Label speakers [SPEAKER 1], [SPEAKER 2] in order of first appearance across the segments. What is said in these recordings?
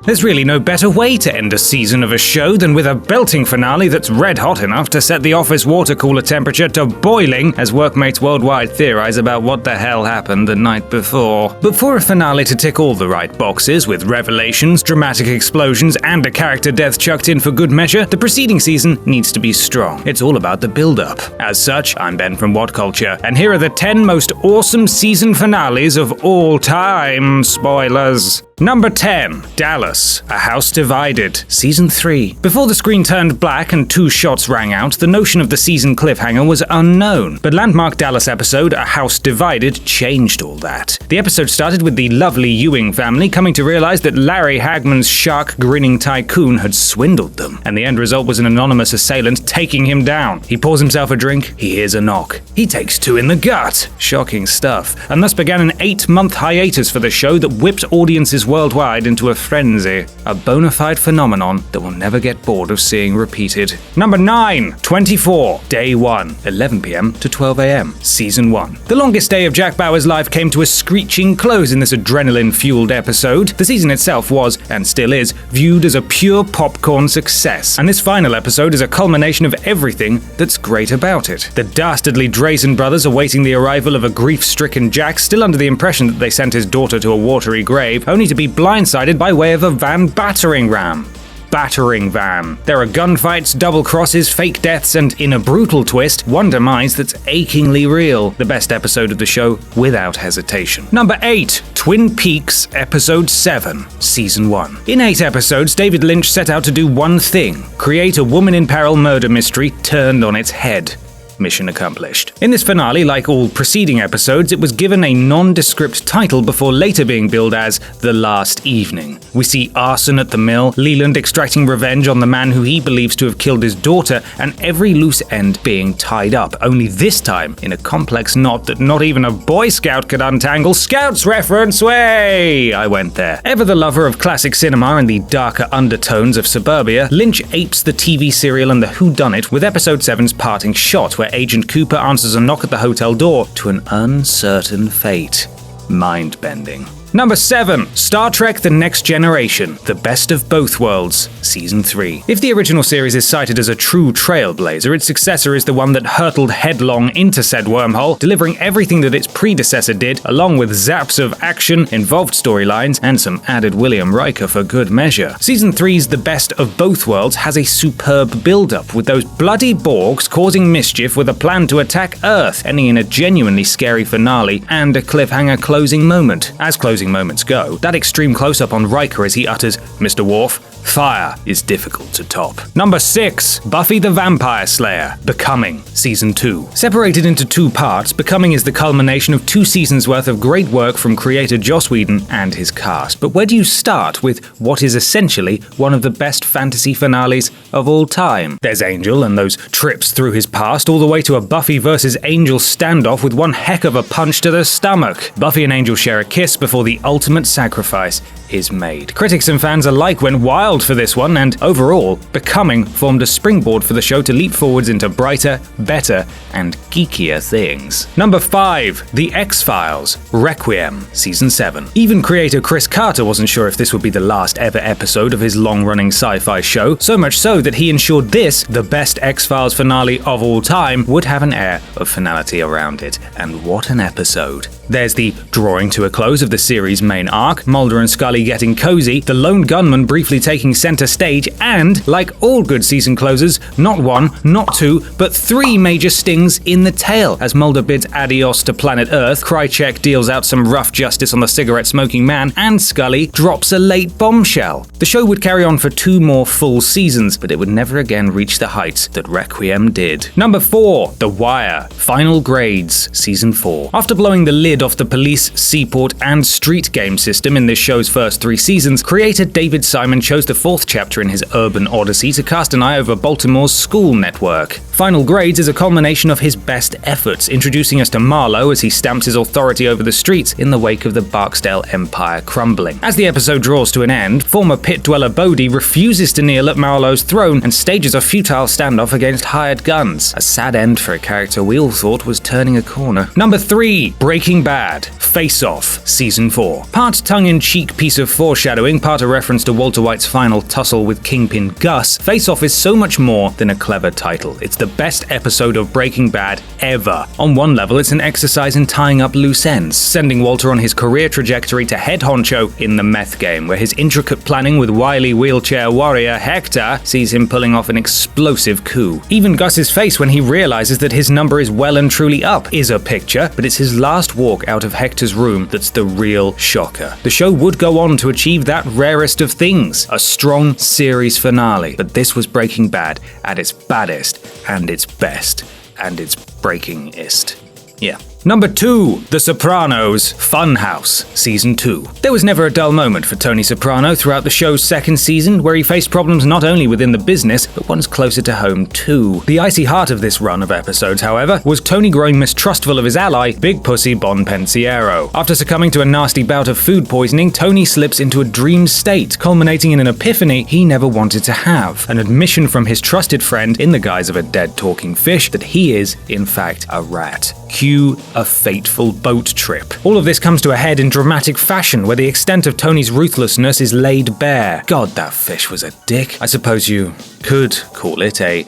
[SPEAKER 1] There's really no better way to end a season of a show than with a belting finale that's red hot enough to set the office water cooler temperature to boiling as workmates worldwide theorize about what the hell happened the night before. But for a finale to tick all the right boxes, with revelations, dramatic explosions, and a character death chucked in for good measure, the preceding season needs to be strong. It's all about the build-up. As such, I'm Ben from Whatculture, and here are the 10 most awesome season finales of all time. Spoilers. Number 10. Dallas, A House Divided, Season 3. Before the screen turned black and 2 shots rang out, the notion of the season cliffhanger was unknown. But landmark Dallas episode, A House Divided, changed all that. The episode started with the lovely Ewing family coming to realize that Larry Hagman's shark-grinning tycoon had swindled them, and the end result was an anonymous assailant taking him down. He pours himself a drink, he hears a knock. He takes 2 in the gut. Shocking stuff. And thus began an 8-month hiatus for the show that whipped audiences worldwide into a frenzy, a bona fide phenomenon that will never get bored of seeing repeated. Number 9. 24. Day 1, 11 p.m. to 12 a.m. Season 1. The longest day of Jack Bauer's life came to a screeching close in this adrenaline-fueled episode. The season itself was, and still is, viewed as a pure popcorn success, and this final episode is a culmination of everything that's great about it. The dastardly Drazen brothers awaiting the arrival of a grief-stricken Jack, still under the impression that they sent his daughter to a watery grave, only to be blindsided by way of a van battering ram. Battering van. There are gunfights, double crosses, fake deaths, and, in a brutal twist, one demise that's achingly real. The best episode of the show, without hesitation. Number 8. Twin Peaks, Episode 7, Season 1. In 8 episodes, David Lynch set out to do one thing: create a woman-in-peril murder mystery turned on its head. Mission accomplished. In this finale, like all preceding episodes, it was given a nondescript title before later being billed as The Last Evening. We see arson at the mill, Leland extracting revenge on the man who he believes to have killed his daughter, and every loose end being tied up, only this time in a complex knot that not even a Boy Scout could untangle. Scouts reference, way! I went there. Ever the lover of classic cinema and the darker undertones of suburbia, Lynch apes the TV serial and the whodunit with Episode 7's parting shot, where Agent Cooper answers a knock at the hotel door to an uncertain fate. Mind-bending. Number 7. Star Trek The Next Generation, The Best of Both Worlds, Season 3. If the original series is cited as a true trailblazer, its successor is the one that hurtled headlong into said wormhole, delivering everything that its predecessor did, along with zaps of action, involved storylines, and some added William Riker for good measure. Season 3's The Best of Both Worlds has a superb build-up, with those bloody Borgs causing mischief with a plan to attack Earth, ending in a genuinely scary finale and a cliffhanger closing moment. As closing moments go, that extreme close-up on Riker as he utters, "Mr. Worf, fire," is difficult to top. Number 6. Buffy the Vampire Slayer, Becoming, Season 2. Separated into 2 parts, Becoming is the culmination of 2 seasons worth of great work from creator Joss Whedon and his cast. But where do you start with what is essentially one of the best fantasy finales of all time? There's Angel and those trips through his past, all the way to a Buffy versus Angel standoff with one heck of a punch to the stomach. Buffy and Angel share a kiss before the ultimate sacrifice is made. Critics and fans alike went wild for this one, and overall, Becoming formed a springboard for the show to leap forwards into brighter, better, and geekier things. Number 5. The X-Files, Requiem, Season 7. Even creator Chris Carter wasn't sure if this would be the last ever episode of his long-running sci-fi show, so much so that he ensured this, the best X-Files finale of all time, would have an air of finality around it. And what an episode. There's the drawing to a close of the series' main arc, Mulder and Scully getting cozy, the lone gunman briefly taking center stage, and, like all good season closers, not 1, not 2, but 3 major stings in the tail as Mulder bids adios to planet Earth, Krycek deals out some rough justice on the cigarette-smoking man, and Scully drops a late bombshell. The show would carry on for 2 more full seasons, but it would never again reach the heights that Requiem did. Number 4. The Wire, Final Grades, Season 4. After blowing the lid off the police, seaport, and street game system in this show's first 3 seasons, creator David Simon chose the 4th chapter in his urban odyssey to cast an eye over Baltimore's school network. Final Grades is a culmination of his best efforts, introducing us to Marlowe as he stamps his authority over the streets in the wake of the Barksdale Empire crumbling. As the episode draws to an end, former pit dweller Bodhi refuses to kneel at Marlowe's throne and stages a futile standoff against hired guns. A sad end for a character we all thought was turning a corner. Number 3. Breaking Bad, Face Off, Season 4. Part tongue-in-cheek piece of foreshadowing, part a reference to Walter White's final tussle with Kingpin Gus, Face Off is so much more than a clever title. It's the best episode of Breaking Bad ever. On one level, it's an exercise in tying up loose ends, sending Walter on his career trajectory to head honcho in the meth game, where his intricate planning with wily wheelchair warrior Hector sees him pulling off an explosive coup. Even Gus's face when he realizes that his number is well and truly up is a picture, but it's his last walk out of Hector's room that's the real shocker. The show would go on to achieve that rarest of things, a strong series finale, but this was Breaking Bad at its baddest, and its best, and its breakingest. Yeah. Number 2, The Sopranos, Funhouse, Season 2. There was never a dull moment for Tony Soprano throughout the show's second season, where he faced problems not only within the business, but ones closer to home too. The icy heart of this run of episodes, however, was Tony growing mistrustful of his ally, Big Pussy Bon Pensiero. After succumbing to a nasty bout of food poisoning, Tony slips into a dream state, culminating in an epiphany he never wanted to have. An admission from his trusted friend, in the guise of a dead talking fish, that he is, in fact, a rat. Cue a fateful boat trip. All of this comes to a head in dramatic fashion, where the extent of Tony's ruthlessness is laid bare. God, that fish was a dick. I suppose you could call it a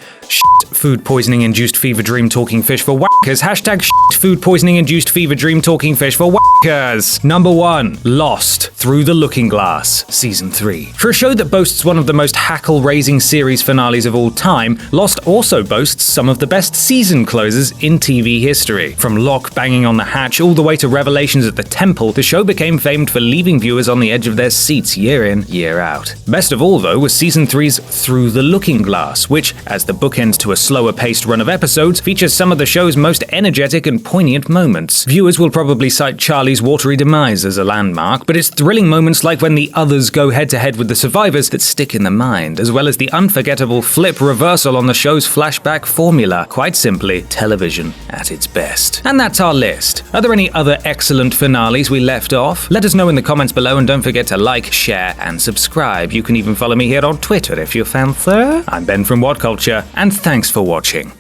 [SPEAKER 1] food poisoning induced fever dream talking fish for whackers. Hashtag food poisoning induced fever dream talking fish for whackers. Number 1, Lost, Through the Looking Glass, Season 3. For a show that boasts one of the most hackle-raising series finales of all time, Lost also boasts some of the best season closers in TV history. From Locke banging on the hatch all the way to revelations at the temple, the show became famed for leaving viewers on the edge of their seats year in, year out. Best of all, though, was Season 3's Through the Looking Glass, which, as the bookends to a slower-paced run of episodes, features some of the show's most energetic and poignant moments. Viewers will probably cite Charlie's watery demise as a landmark, but it's thrilling moments like when the others go head-to-head with the survivors that stick in the mind, as well as the unforgettable flip reversal on the show's flashback formula. Quite simply, television at its best. And that's our list. Are there any other excellent finales we left off? Let us know in the comments below, and don't forget to like, share, and subscribe. You can even follow me here on Twitter if you fancy. I'm Ben from Whatculture, and thanks for watching.